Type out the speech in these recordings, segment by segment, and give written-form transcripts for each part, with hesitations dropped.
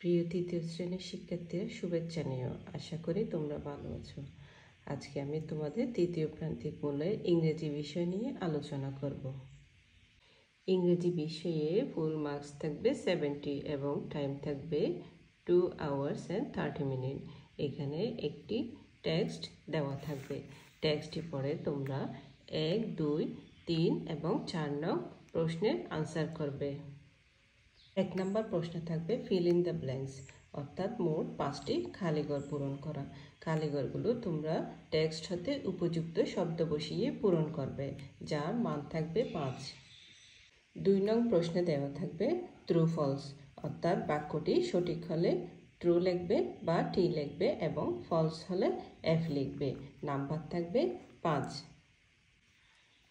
প্রিয় তৃতীয় শ্রেণীর শিক্ষার্থীরা শুভেচ্ছা নিও। আশা করি তোমরা ভালো আছো। আজকে আমি তোমাদের তৃতীয় প্রান্তিক মূল্যের ইংরেজি বিষয় নিয়ে আলোচনা করব। ইংরেজি বিষয়ে ফুল মার্কস থাকবে 70 এবং টাইম থাকবে 2 hours and 30 minutes। এখানে একটি টেক্সট দেওয়া থাকবে। টেক্সটটি পড়ে তোমরা 1, 2, 3 এবং 4 নং প্রশ্নের আনসার করবে। 1 নম্বর প্রশ্ন থাকবে ফিল ইন দ্য ব্ল্যাঙ্কস, অর্থাৎ মোট 5টি খালিঘর পূরণ করা। খালিঘরগুলো তোমরা টেক্সট হতে উপযুক্ত শব্দ বসিয়ে পূরণ করবে, যার মান থাকবে 5। 2 নং প্রশ্নে দেওয়া থাকবে ট্রু ফলস, অর্থাৎ বাক্যটি সঠিক হলে ট্রু লিখবে বা টি লিখবে এবং ফলস হলে এফ লিখবে। নাম্বার থাকবে 5।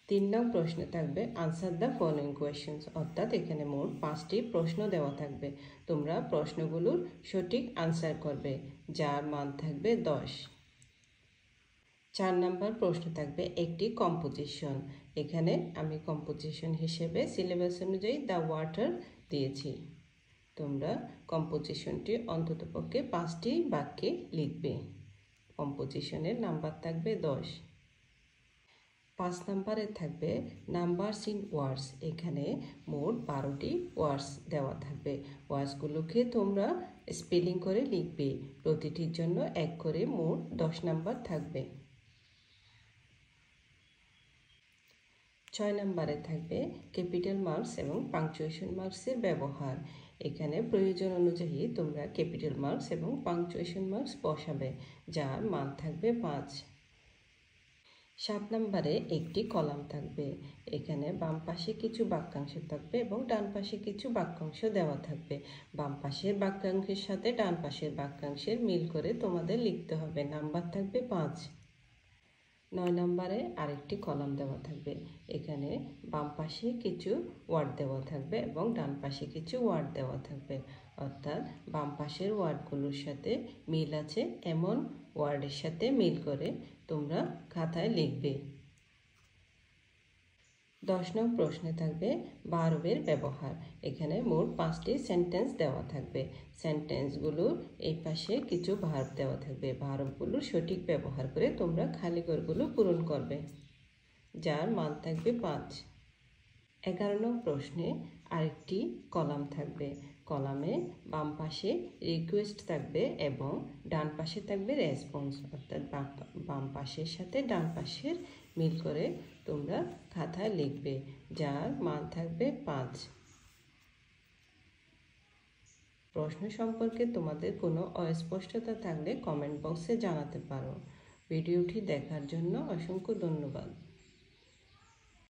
3 নং প্রশ্নে থাকবে আনসার দ্য ফলোইং কোয়েশ্চেন্স, অর্থাৎ এখানে মোট 5টি প্রশ্ন দেওয়া থাকবে। তোমরা প্রশ্নগুলোর সঠিক আনসার করবে, যার মান থাকবে 10। 4 নম্বর প্রশ্ন থাকবে একটি কম্পোজিশন। এখানে আমি কম্পোজিশন হিসেবে সিলেবাস অনুযায়ী দ্য ওয়াটার দিয়েছি। তোমরা কম্পোজিশনটি অন্ততপক্ষে 5টি বাক্যে লিখবে। কম্পোজিশনের নাম্বার থাকবে 10। 5 নম্বরে থাকবে নাম্বারস ইন ওয়ার্ডস। এখানে মোট 12টি ওয়ার্ডস দেওয়া থাকবে। ওয়ার্ডসগুলোকে তোমরা স্পেলিং করে লিখবে। প্রতিটির জন্য 1 করে মোট 10 নাম্বার থাকবে। 6 নম্বরে থাকবে ক্যাপিটাল মার্কস এবং পাংচুয়েশন মার্কসের ব্যবহার। এখানে প্রয়োজন অনুযায়ী তোমরা ক্যাপিটাল মার্কস এবং পাংচুয়েশন মার্কস বসাবে, যার মান থাকবে 5। 7 নম্বরে একটি কলাম থাকবে। এখানে বাম পাশে কিছু বাক্যাংশ থাকবে এবং ডান পাশে কিছু বাক্যাংশ দেওয়া থাকবে। বাম পাশের বাক্যাংশের সাথে ডান পাশের বাক্যাংশের মিল করে তোমাদের লিখতে হবে। নাম্বার থাকবে 5। 9 নম্বরে আরেকটি কলাম দেওয়া থাকবে। এখানে বাম পাশে কিছু ওয়ার্ড দেওয়া থাকবে এবং ডান পাশে কিছু ওয়ার্ড দেওয়া থাকবে, অর্থাৎ বাম পাশের ওয়ার্ডগুলোর সাথে মিল আছে এমন ওয়ার্ডের সাথে মিল করে তোমরা খাতায় লিখবে। 10 নং প্রশ্নে থাকবে ভার্বের ব্যবহার। এখানে মোট 5টি সেন্টেন্স দেওয়া থাকবে। সেন্টেন্সগুলোর এই পাশে কিছু ভার্ব দেওয়া থাকবে। ভার্বগুলো সঠিক ব্যবহার করে তোমরা খালি ঘরগুলো পূরণ করবে, যার মান থাকবে 5। 11 নং প্রশ্নে আরেকটি কলাম থাকবে। কলামে বাম পাশে রিকোয়েস্ট থাকবে এবং ডান পাশে থাকবে রেসপন্স, অর্থাৎ বাম পাশের সাথে ডান পাশের মিল করে তোমরা খাতায় লিখবে, যার মান থাকবে 5। প্রশ্ন সম্পর্কে তোমাদের কোনো অস্পষ্টতা থাকলে কমেন্ট বক্সে জানাতে পারো। ভিডিওটি দেখার জন্য অসংখ্য ধন্যবাদ।